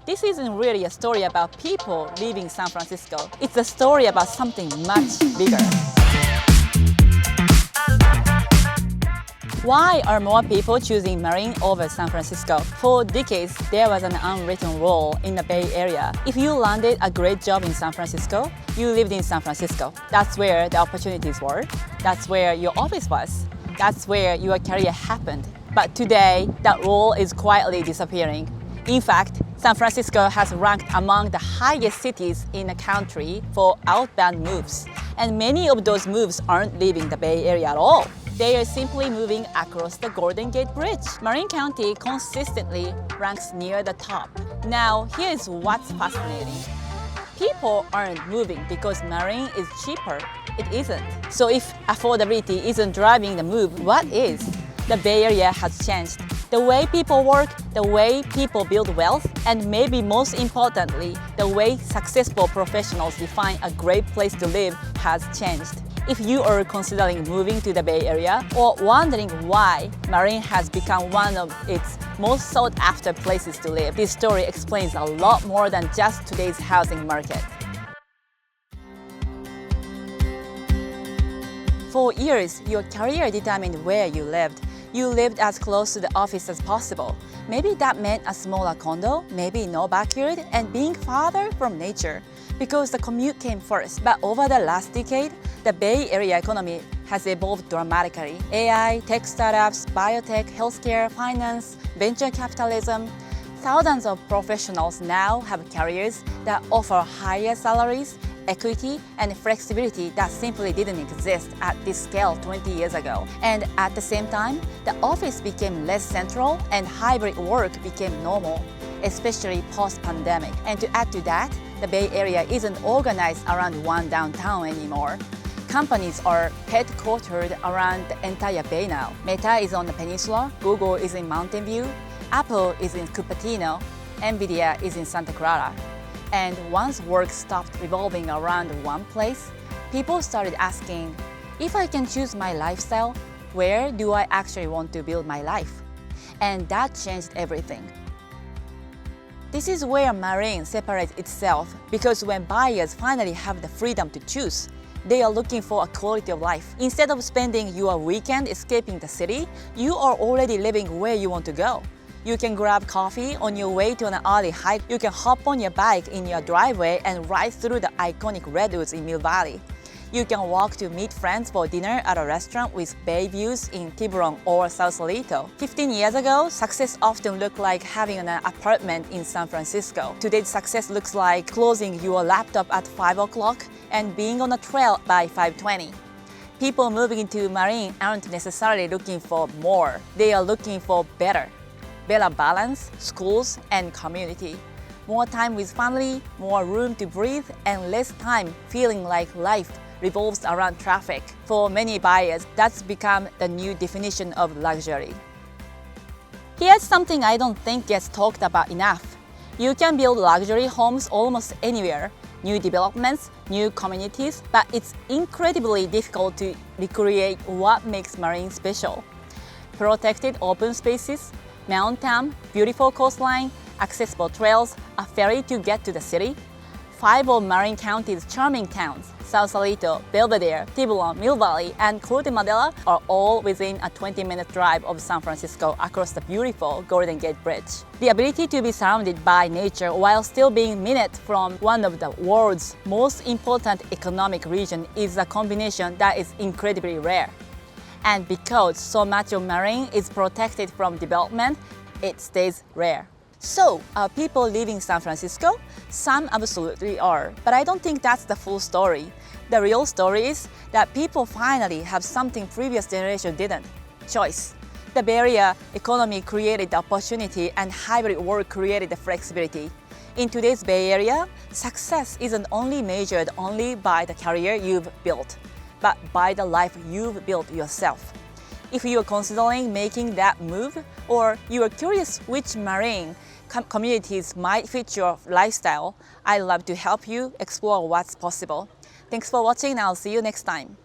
This isn't really a story about people leaving San Francisco. It's a story about something much bigger. Why are more people choosing Marin over San Francisco? For decades, there was an unwritten rule in the Bay Area. If you landed a great job in San Francisco, you lived in San Francisco. That's where the opportunities were. That's where your office was. That's where your career happened. But today, that rule is quietly disappearing. In fact, San Francisco has ranked among the highest cities in the country for outbound moves. And many of those moves aren't leaving the Bay Area at all. They are simply moving across the Golden Gate Bridge. Marin County consistently ranks near the top. Now, here's what's fascinating. People aren't moving because Marin is cheaper. It isn't. So if affordability isn't driving the move, what is? The Bay Area has changed. The way people work, the way people build wealth, and maybe most importantly, the way successful professionals define a great place to live has changed. If you are considering moving to the Bay Area or wondering why Marin has become one of its most sought-after places to live, this story explains a lot more than just today's housing market. For years, your career determined where you lived. You lived as close to the office as possible. Maybe that meant a smaller condo, maybe no backyard, and being farther from nature, because the commute came first. But over the last decade, the Bay Area economy has evolved dramatically. AI, tech startups, biotech, healthcare, finance, venture capitalism. Thousands of professionals now have careers that offer higher salaries, equity, and flexibility that simply didn't exist at this scale 20 years ago. And at the same time, the office became less central and hybrid work became normal, especially post-pandemic. And to add to that, the Bay Area isn't organized around one downtown anymore. Companies are headquartered around the entire Bay now. Meta is on the peninsula, Google is in Mountain View, Apple is in Cupertino, Nvidia is in Santa Clara. And once work stopped revolving around one place, people started asking, if I can choose my lifestyle, where do I actually want to build my life? And that changed everything. This is where Marin separates itself, because when buyers finally have the freedom to choose, they are looking for a quality of life. Instead of spending your weekend escaping the city, you are already living where you want to go. You can grab coffee on your way to an early hike. You can hop on your bike in your driveway and ride through the iconic redwoods in Mill Valley. You can walk to meet friends for dinner at a restaurant with bay views in Tiburon or Sausalito. 15 years ago, success often looked like having an apartment in San Francisco. Today, success looks like closing your laptop at 5 o'clock and being on a trail by 5:20. People moving into Marin aren't necessarily looking for more. They are looking for better balance, schools, and community. More time with family, more room to breathe, and less time feeling like life revolves around traffic. For many buyers, that's become the new definition of luxury. Here's something I don't think gets talked about enough. You can build luxury homes almost anywhere, new developments, new communities, but it's incredibly difficult to recreate what makes Marin special. Protected open spaces, mountain, beautiful coastline, accessible trails, a ferry to get to the city. 5 of Marin County's charming towns, Sausalito, Belvedere, Tiburon, Mill Valley, and Corte Madera are all within a 20-minute drive of San Francisco across the beautiful Golden Gate Bridge. The ability to be surrounded by nature while still being minutes from one of the world's most important economic regions is a combination that is incredibly rare. And because so much of Marin is protected from development, it stays rare. So, are people leaving San Francisco? Some absolutely are, but I don't think that's the full story. The real story is that people finally have something previous generation didn't: choice. The Bay Area economy created the opportunity and hybrid work created the flexibility. In today's Bay Area, success isn't only measured only by the career you've built, but by the life you've built yourself. If you are considering making that move, or you are curious which Marin communities might fit your lifestyle, I'd love to help you explore what's possible. Thanks for watching, and I'll see you next time.